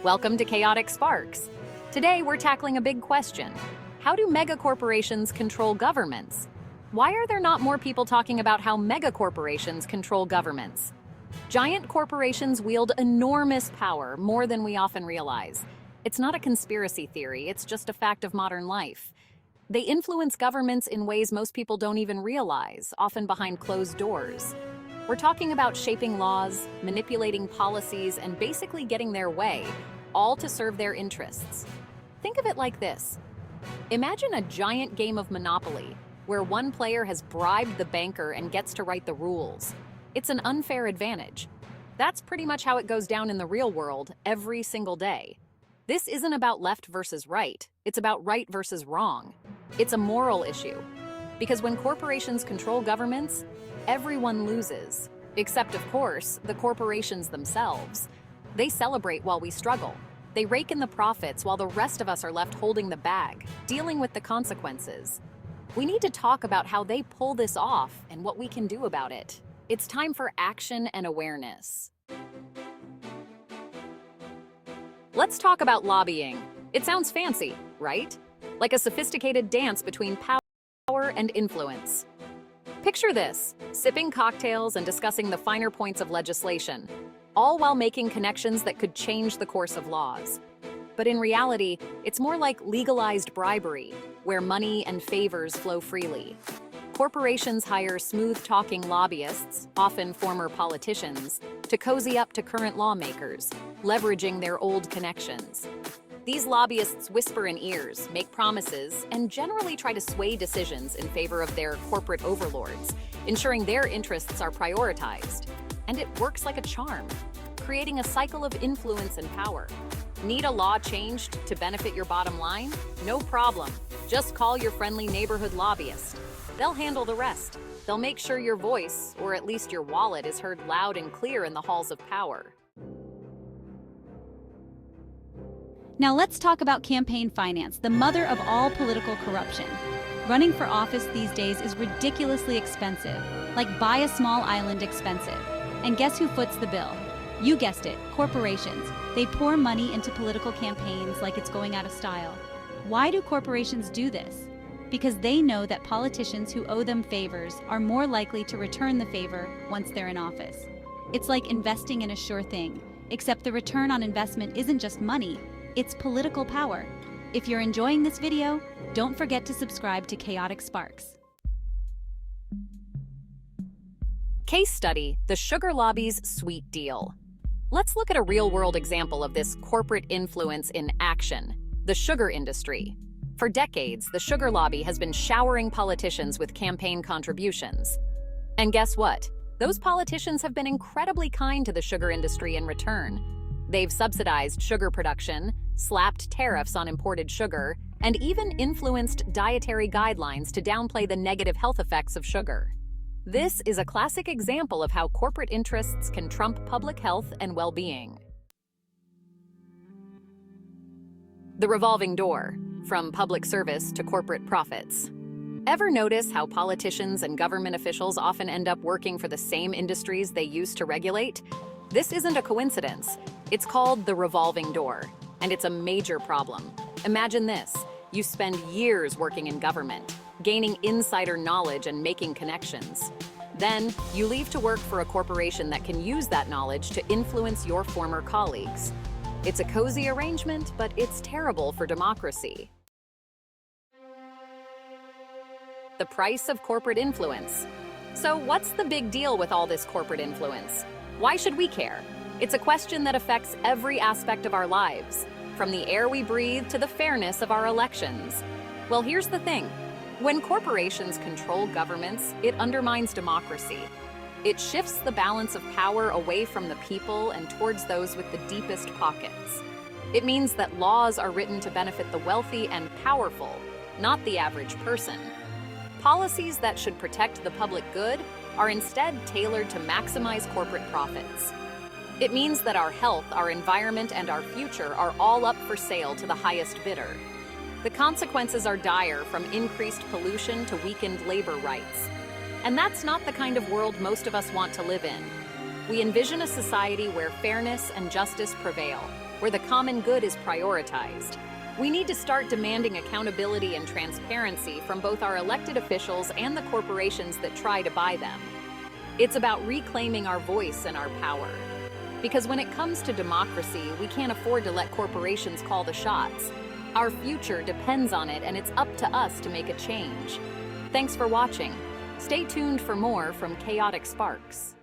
Welcome to Chaotic Sparks. Today we're tackling a big question. How do megacorporations control governments? Why are there not more people talking about how megacorporations control governments? Giant corporations wield enormous power, more than we often realize. It's not a conspiracy theory, it's just a fact of modern life. They influence governments in ways most people don't even realize, often behind closed doors. We're talking about shaping laws, manipulating policies, and basically getting their way, all to serve their interests. Think of it like this. Imagine a giant game of Monopoly, where one player has bribed the banker and gets to write the rules. It's an unfair advantage. That's pretty much how it goes down in the real world every single day. This isn't about left versus right, it's about right versus wrong. It's a moral issue. Because when corporations control governments, everyone loses. Except, of course, the corporations themselves. They celebrate while we struggle. They rake in the profits while the rest of us are left holding the bag, dealing with the consequences. We need to talk about how they pull this off and what we can do about it. It's time for action and awareness. Let's talk about lobbying. It sounds fancy, right? Like a sophisticated dance between power and influence. Picture this, sipping cocktails and discussing the finer points of legislation, all while making connections that could change the course of laws. But in reality, it's more like legalized bribery, where money and favors flow freely. Corporations hire smooth-talking lobbyists, often former politicians, to cozy up to current lawmakers, leveraging their old connections. These lobbyists whisper in ears, make promises, and generally try to sway decisions in favor of their corporate overlords, ensuring their interests are prioritized. And it works like a charm, creating a cycle of influence and power. Need a law changed to benefit your bottom line? No problem. Just call your friendly neighborhood lobbyist. They'll handle the rest. They'll make sure your voice, or at least your wallet, is heard loud and clear in the halls of power. Now let's talk about campaign finance, the mother of all political corruption. Running for office these days is ridiculously expensive, like buy a small island expensive. And guess who foots the bill? You guessed it, corporations. They pour money into political campaigns like it's going out of style. Why do corporations do this? Because they know that politicians who owe them favors are more likely to return the favor once they're in office. It's like investing in a sure thing, except the return on investment isn't just money, it's political power. If you're enjoying this video, don't forget to subscribe to Chaotic Sparks. Case study, the sugar lobby's sweet deal. Let's look at a real-world example of this corporate influence in action, the sugar industry. For decades, the sugar lobby has been showering politicians with campaign contributions. And guess what? Those politicians have been incredibly kind to the sugar industry in return. They've subsidized sugar production, slapped tariffs on imported sugar, and even influenced dietary guidelines to downplay the negative health effects of sugar. This is a classic example of how corporate interests can trump public health and well-being. The revolving door, from public service to corporate profits. Ever notice how politicians and government officials often end up working for the same industries they used to regulate? This isn't a coincidence. It's called the revolving door, and it's a major problem. Imagine this. You spend years working in government, gaining insider knowledge and making connections. Then, you leave to work for a corporation that can use that knowledge to influence your former colleagues. It's a cozy arrangement, but it's terrible for democracy. The price of corporate influence. So what's the big deal with all this corporate influence? Why should we care? It's a question that affects every aspect of our lives, from the air we breathe to the fairness of our elections. Well, here's the thing. When corporations control governments, it undermines democracy. It shifts the balance of power away from the people and towards those with the deepest pockets. It means that laws are written to benefit the wealthy and powerful, not the average person. Policies that should protect the public good are instead tailored to maximize corporate profits. It means that our health, our environment, and our future are all up for sale to the highest bidder. The consequences are dire, from increased pollution to weakened labor rights. And that's not the kind of world most of us want to live in. We envision a society where fairness and justice prevail, where the common good is prioritized. We need to start demanding accountability and transparency from both our elected officials and the corporations that try to buy them. It's about reclaiming our voice and our power. Because when it comes to democracy, we can't afford to let corporations call the shots. Our future depends on it, and it's up to us to make a change. Thanks for watching. Stay tuned for more from Chaotic Sparks.